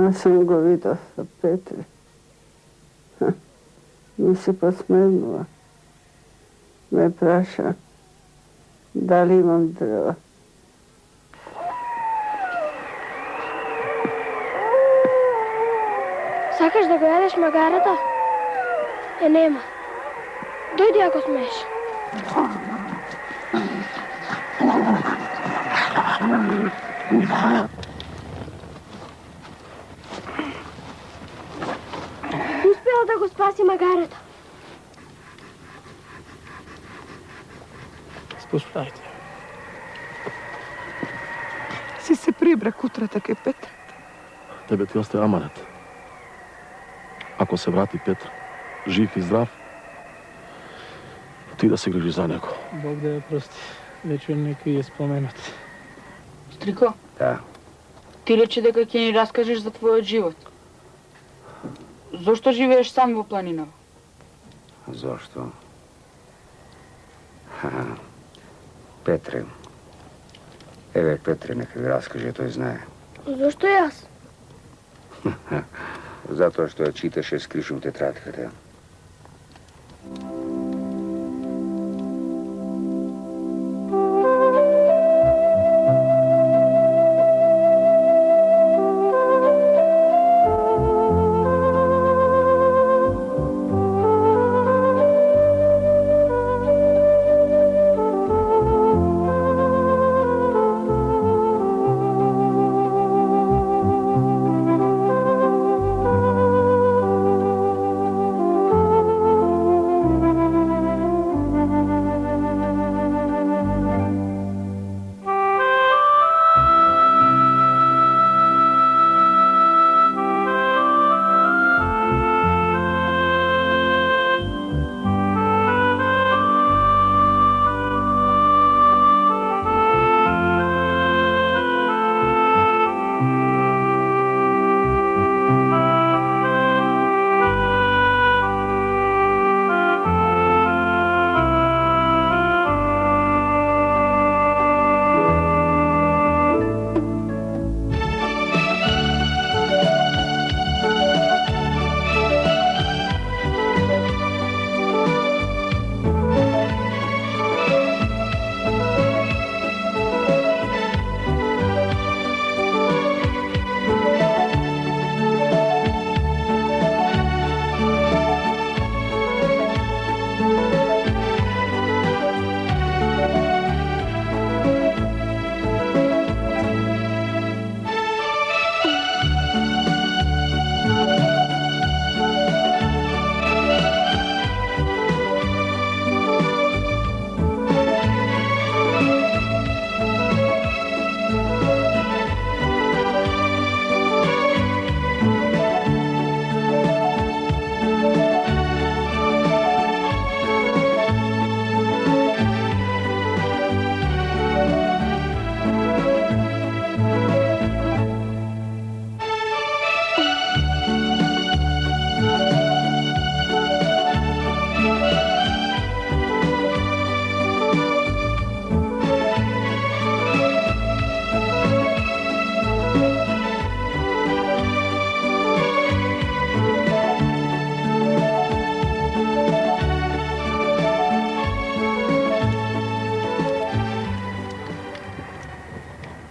Одма сум го видов со Петре. Ми се посмевнува. Ме праша дали имам дрва. Сакаш да го јадеш магарата? Нема. Дојди ако смееш. Успеал да го спаси магарата. Спуштајте. Си се прибрак утрата кај Петра. Тебе ти остаја аманет. Ако се врати Петр, жив и здрав, ти да се грижи за него. Бог да ја прости. Вече некој е споменат. Стрико? Да. Ти рече дека ќе ни раскажеш за твојот живот. Зошто живееш сам во планинава? Зошто? Петре. Еве Петре, нека ви раскаже, тој знае. Зошто јас? Затоа што ја читаше скришно тетрадката.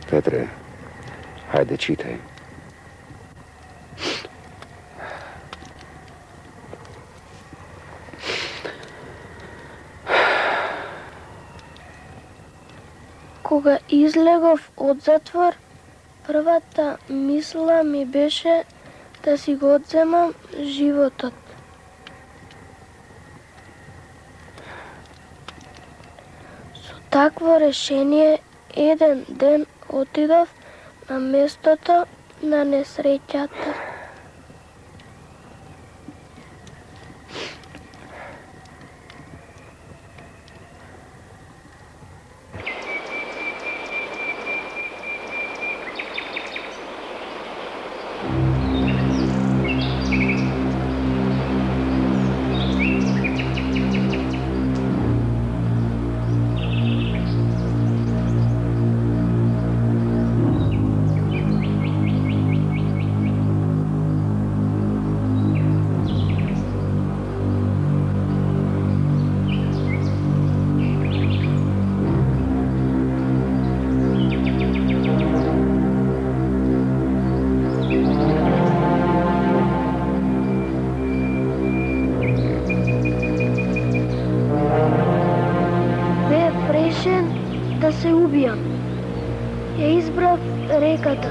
Петре, хајде читај. Кога излегов од затвор, првата мисла ми беше да си го одземам животот. Со такво решение еден ден отидов на местото на несреќата. решен да се убијам. Ја избрав реката.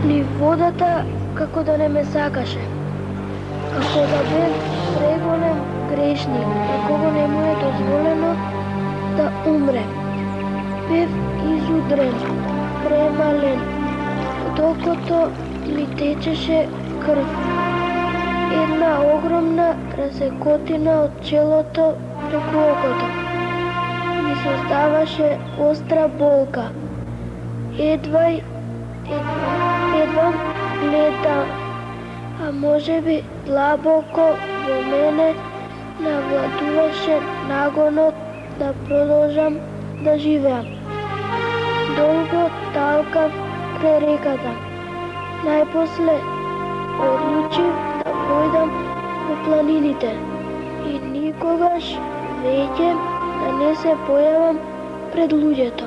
Ни водата како да не ме сакаше. Како да бев преголем грешник, на кого не му е дозволено да умре. Бев изудрен, премален, докато ми течеше крв. Една огромна разекотина од челото преку окото. Ми создаваше остра болка. Едвам гледам, а можеби длабоко во мене навладуваше нагонот да продолжам да живеам. Долго талкав крај реката. Најпосле одлучив да појдам во планините и никогаш веќе да не се појавам пред луѓето.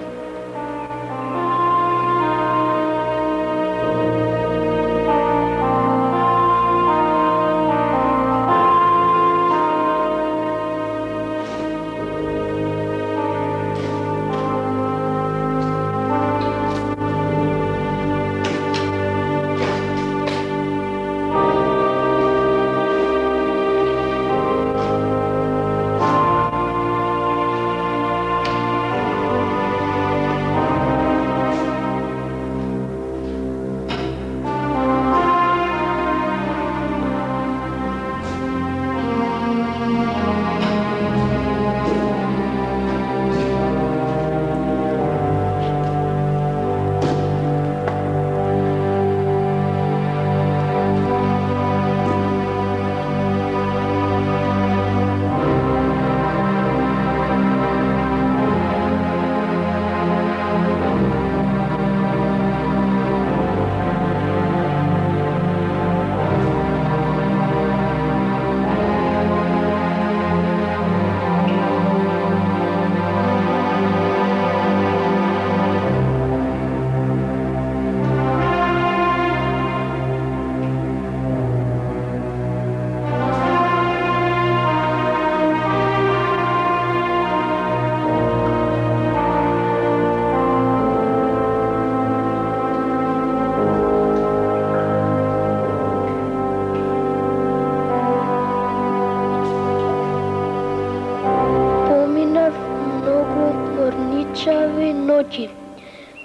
Ноќи,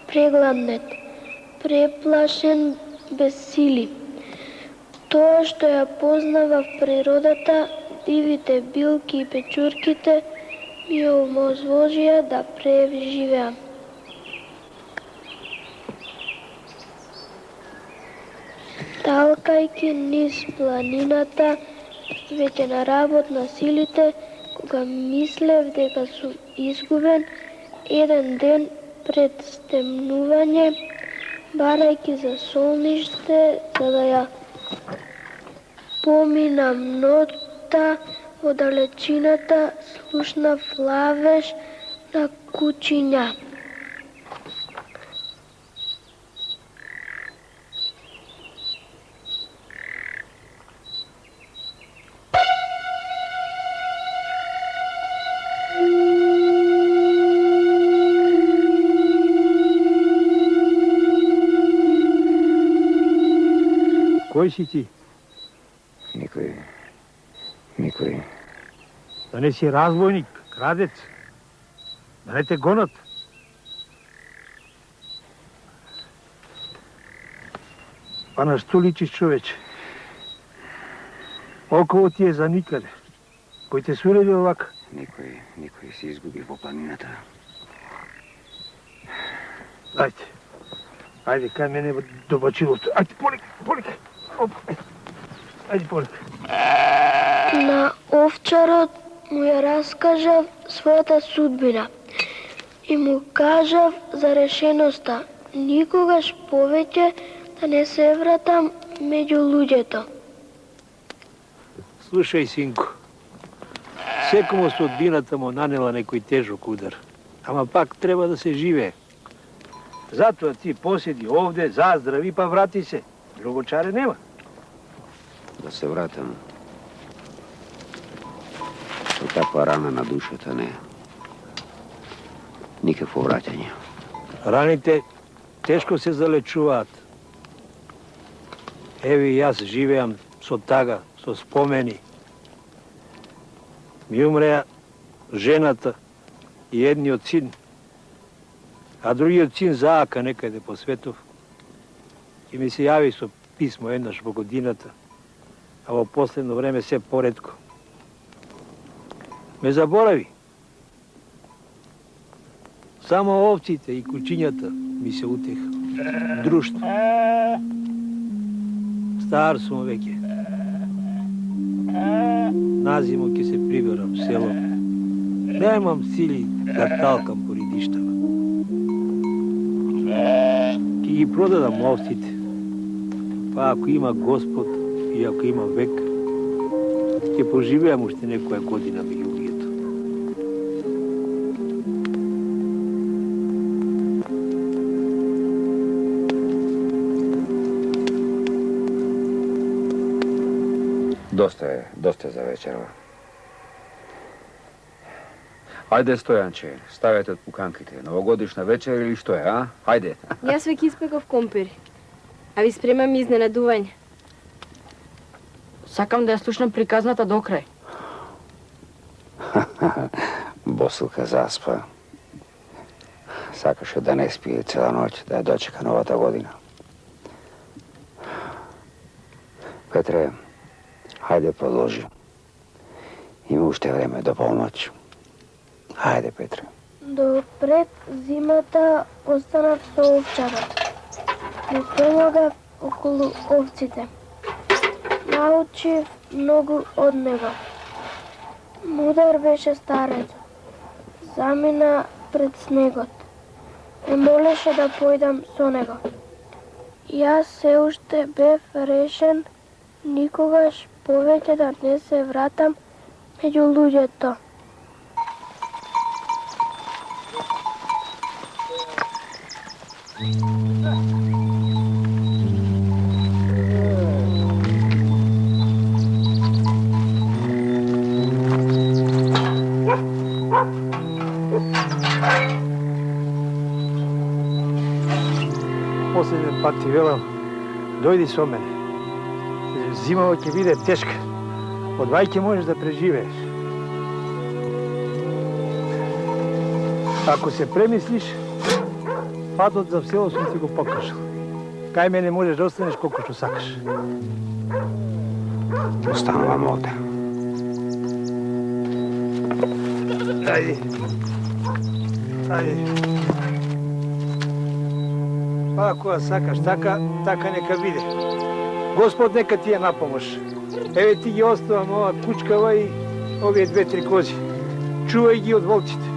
прегладнет, преплашен, без сили. Тоа што ја познавав природата, дивите билки и печурките, ми овозможија да преживеам. Талкајќи низ планината, веќе на работ на силите, кога мислев дека сум изгубен, еден ден пред стемнување, барајќи за солниште, за да ја поминам нота, во далечината слушнав лавеж на кучиња. Кој си ти? Никој. Да не си разбойник, крадец? Да не те гонат? Па на што личиш, човече? Около ти е за никаде. Кој те свирели овака? Никој се изгуби во планината. Ајде, кај мене до бачилото. Ајде, полик. Ајде, полик. На овчарот му ја раскажав својата судбина и му кажав за решеноста никогаш повеќе да не се вратам меѓу луѓето. Слушај, синко, секому судбината му нанела некој тежок удар, ама пак треба да се живее. Затоа ти поседи овде, заздрави, па врати се. Друго чаре нема. Да се вратам. Со таква рана на душата не. Никакво враќање. Раните тешко се залечуваат. Еви јас живеам со тага, со спомени. Ми умреа жената и едниот син, а другиот син заака некаде по светов. И ми се јави со писмо еднаш во годината, а во последно време се поретко. Ме заборави. Само овците и кучињата ми се утеха. Друштво. Стар сум веќе. Назимо ќе се приберам в село. Немам сили да талкам по ридиштава. Ќе ги продадам овците. Па ако има Господ и ако има век, ќе поживеам уште некоја година меѓу луѓето. Доста за вечерва. Ајде, Стојанче, ставете од пуканките. Новогодишна вечер или што е, а? Ајде. Јас веќе испеков компир, а ви спремам изненадување. Сакам да ја слушнам приказната до крај. Босилка заспа. Сакаше да не спие цела ноќ, да ја дочека новата година. Петре, хајде продолжи. Има уште време до полноќ. Хајде, Петре. До пред зимата останав со овчарот. Му помогав околу овците. Научив многу од него. Мудар беше старецот. Замина пред снегот. Ме молеше да појдам со него. Јас се уште бев решен никогаш повеќе да не се вратам меѓу луѓето. Последен пат ти велам, дојди со мене. Зимава ќе биде тешка. Од вајќе можеш да преживееш. Ако се премислиш, патот за село сум ти го покажал. Кај мене можеш да останеш колку што сакаш. Останувам овде. Ајде. Ајде. Па кога сакаш така, така нека биде. Господ нека ти е на помош. Еве ти ги оставам ова кучкава и овие 2-3 кози. Чувај ги од волците.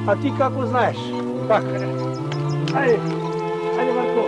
А ти како знаеш? Така. Ајде. Ајде, Марко.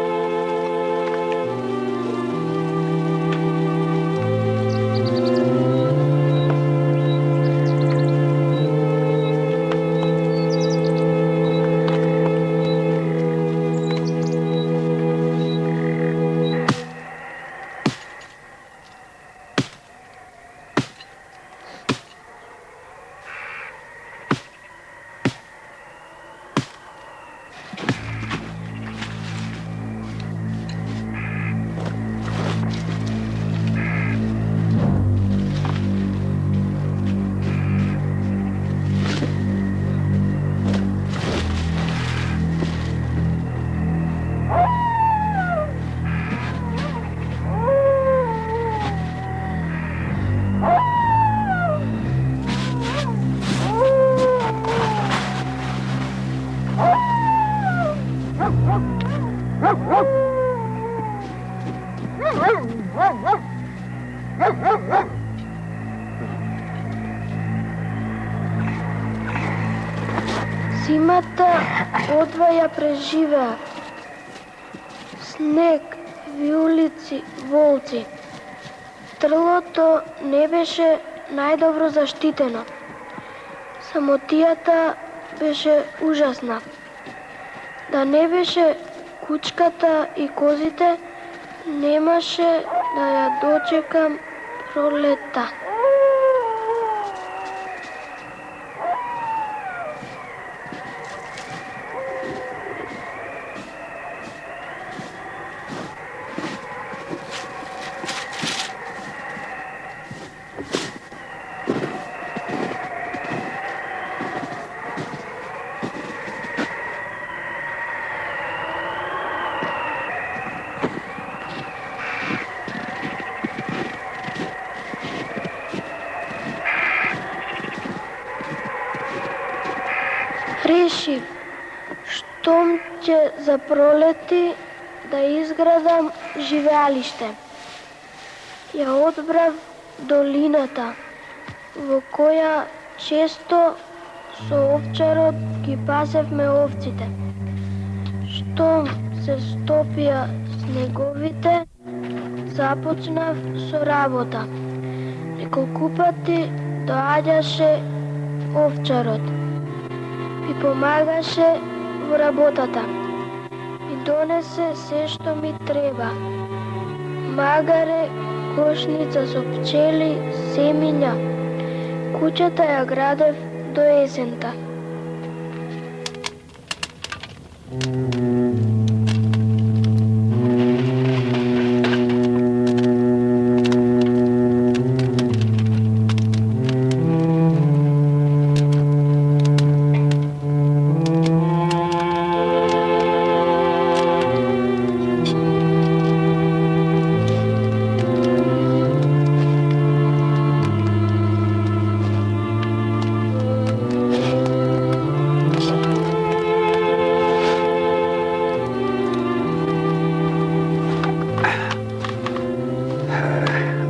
Зимата одваја преживеа. Снег, виулици, волци. Трлото не беше најдобро заштитено. Самотијата беше ужасна. Да не беше кучката и козите, немаше да ја дочекам пролетта. Решив, штом ќе запролети, да изградам живеалиште. Ја одбрав долината, во која често со овчарот ги пасевме овците. Штом се стопија снеговите, започнав со работа. Неколку пати доаѓаше овчарот. Ми помагаше во работата. Ми донесе се што ми треба. Магаре, кошница со пчели, семиња. Куќата ја градев до есента.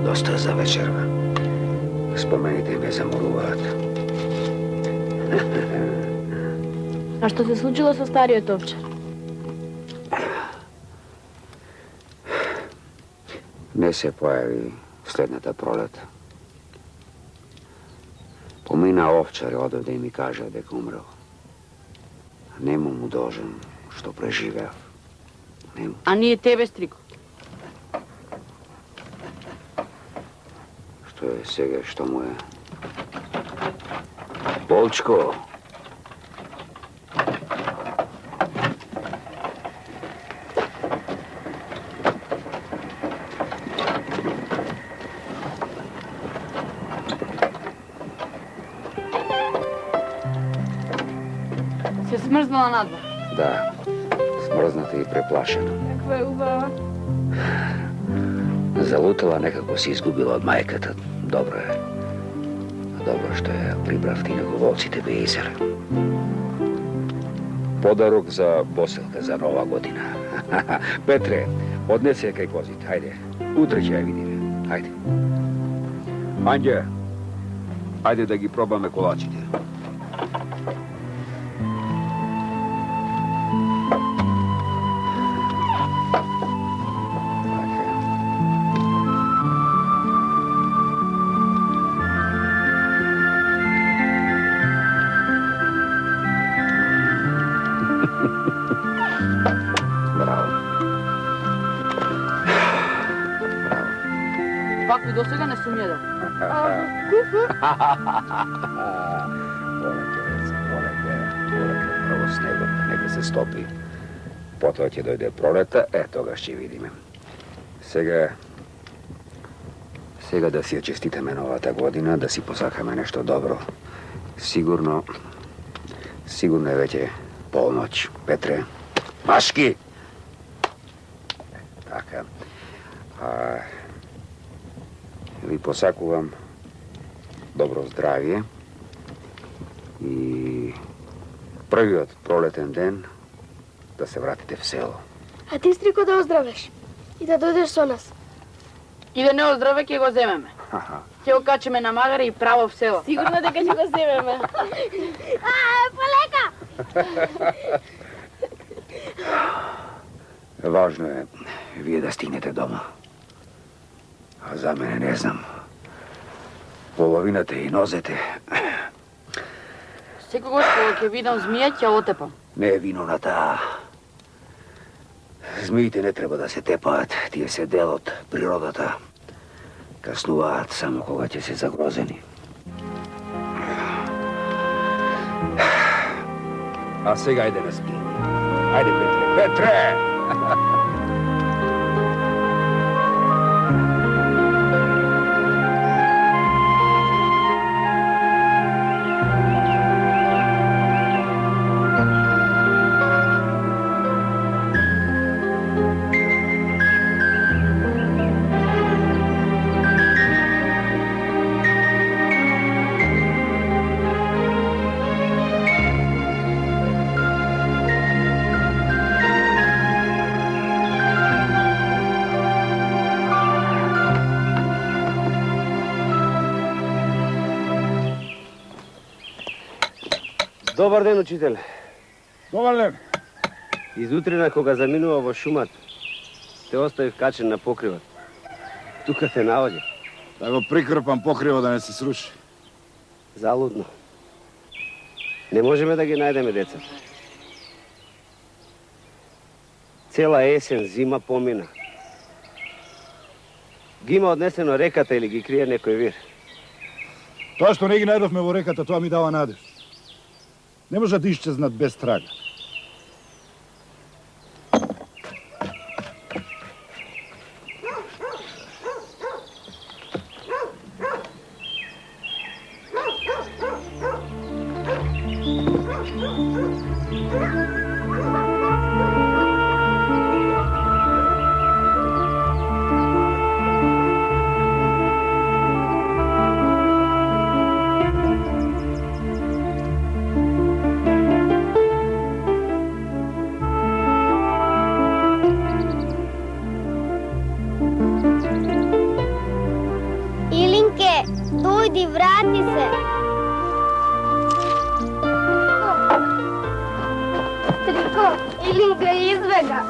Доста за вечерва. Спомените ме заморуваат. А што се случило со стариот овчар? Не се појави следната пролет. Помина овчар одевде и ми кажа дека умрел. Нему му должен што преживеав. Нему. А ние тебе, Стрико? Што е сега, што му е? Болчко! Се смрзнала надвор. Да, смрзната и преплашена. Каква е убава? Залутала, некако се изгубила од мајката. Добро е. Добро што ја прибравте, инаку волците би изеле. Подарок за Боселка за нова година. Петре, однесе ја кај козите, хајде. Утре ќе ја видиме. Хајде. Анѓе, хајде да ги пробаме колачите. Пак ви досега не сум јадел. Полека, право снегот, нека се стопи. Потоа ќе дојде пролета, тогаш ќе видиме. Сега да си ја честитаме новата година, да си посакаме нешто добро. Сигурно е веќе полноќ. Петре, машки! Така. Ви посакувам добро здравје и првиот пролетен ден да се вратите в село. А ти, Стрико, да оздравеш и да дојдеш со нас. И да не оздраве, ќе го земеме. Ќе го качиме на магаре и право в село. Сигурно дека ќе го земеме. Полека! Важно е вие да стигнете дома. А за мене не знам. Половината и нозете. Секогаш кога ќе видам змија, ќе отепам. Не е виновната. Змиите не треба да се тепаат, тие се дел од природата. Каснуваат само кога ќе се загрозени. А сега ајде на спиње. Ајде, Петре! Петре! Добар ден, учител. Добар ден. Изутрина кога заминува во шумат, те оставив качен на покривот. Тука те наоѓа. Да го прикрпам покривот да не се сруши. Залудно. Не можеме да ги најдеме децата. Цела есен, зима помина. Ги има однесено реката или ги крие некој вир. Тоа што не ги најдовме во реката, тоа ми дава надеж. Не може да исчезнат без трага. Дојди, врати се. Трико, Илинка избега.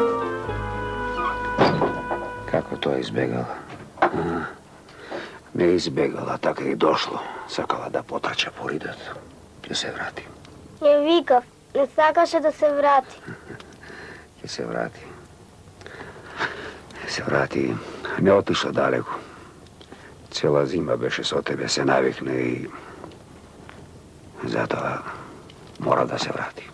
Како тоа избегала? Не избегала, така и дошло. Сакала да потрча по ридот. Ќе се врати. Ја викав, не сакаше да се врати. Ќе се врати. Се врати, не отишла далеку. Цела зима беше со тебе, се навикне и затоа мора да се врати.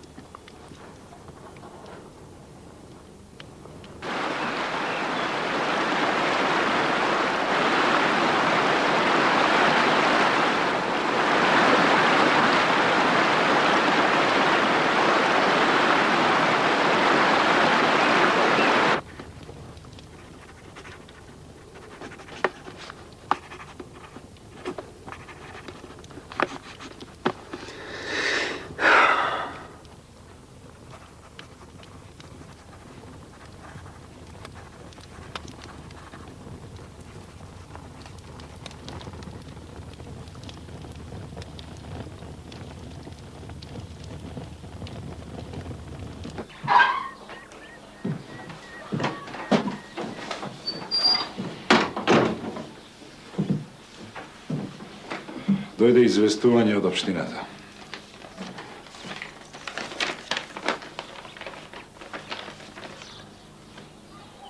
Дојде известување од општината.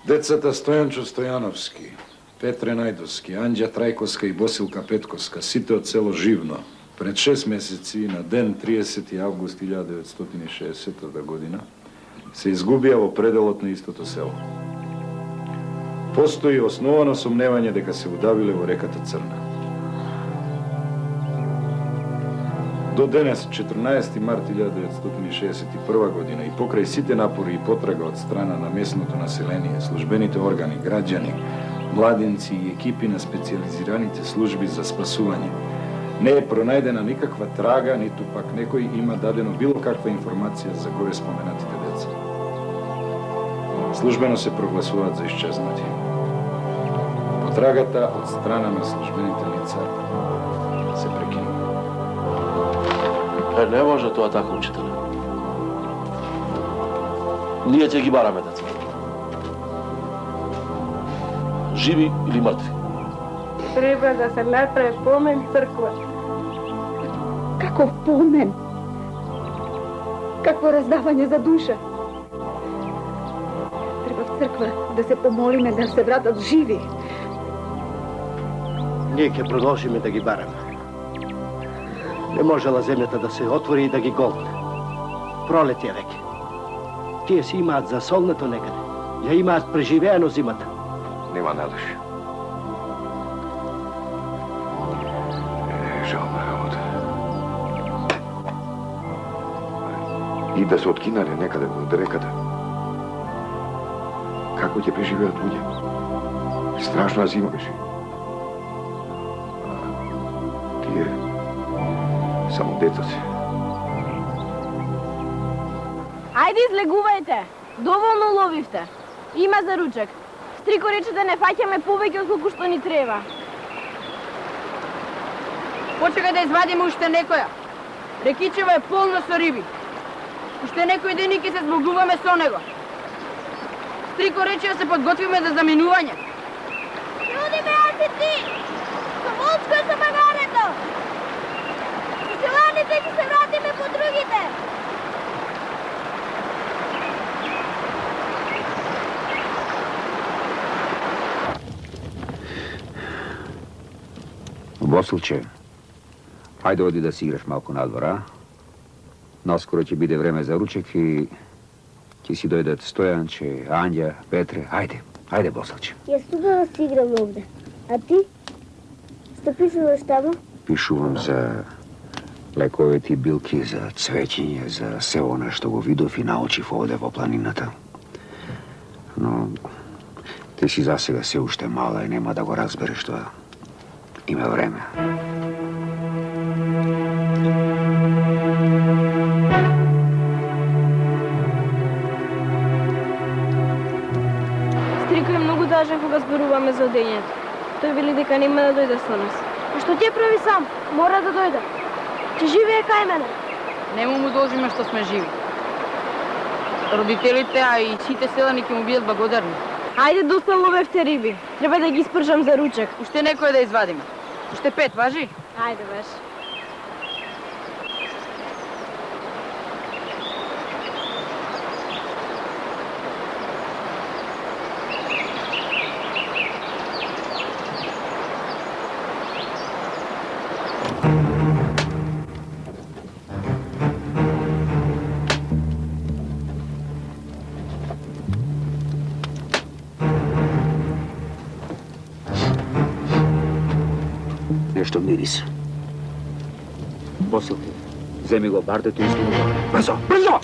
Децата Стојанчо Стојановски, Петре Најдовски, Анѓа Трајковска и Босилка Петковска, сите од село Живно, пред 6 месеци на ден 30 август 1960 година, се изгубија во пределот на истото село. Постои основано сомневање дека се удавиле во реката Црна. До денес, 14. март 1961 година, и покрај сите напори и потрага од страна на местното население, службените органи, граѓани, младенци и екипи на специализираните служби за спасување, не е пронајдена никаква трага, ниту пак некој има дадено било каква информација за горе споменатите деца. Службено се прогласуваат за исчезнати. Потрагата од страна на службените лица се прекинува. Не може тоа така, учителе. Ние ќе ги бараме деца. Живи или мртви. Треба да се направи помен црква. Каков помен? Какво раздавање за душа? Треба црква да се помолиме да се вратат живи. Ние ќе продолжиме да ги бараме. Не можела земјата да се отвори и да ги голтне. Пролет е веќе. Тие си имаат засолнето некаде. Ја имаат преживеано зимата. Нема надеж. Жална работа. И да се откинале некаде од реката. Како ќе преживеат луѓе? Страшна зима беше. Тие само деца се. Ајде излегувајте. Доволно ловивте. Има за ручек. Стрико рече да не фаќаме повеќе од колку што ни треба. Почекај да извадиме уште некоја. Рекичево е полно со риби. Уште некој ден и ќе се збогуваме со него. Стрико рече да се подготвиме за заминување. Люди ме, аз и ти! Со Волчко и со магарето! Со селаните ќе се вратиме по другите! Босилче, ајде оди да си играш малку надвор, а? Наскоро ќе биде време за ручек и ќе си дојдат Стојанче, Андја, Петре. Ајде, Босилче. Јас тука да си играм овде. А ти? Што пишуваш таму? Пишувам за лековите билки, за цвеќење, за се она што го видов и научив овде во планината. Но ти си засега се уште мала и нема да го разбереш тоа. Има време. Стрико е многу дажен кога зборуваме за одењето. Тој вели дека нема да дојде со нас. А што ќе прави сам? Мора да дојде. Ќе живее кај мене. Нему му должиме што сме живи. Родителите, а и сите селани ќе му бидат благодарни. Ајде доста ловевте риби. Треба да ги испржам за ручек. Уште некој да извадиме. Уште 5, важи? Ајде, беш. Нешто мириса. Босилке, земи го бардето и изгуби. Брзо, брзо!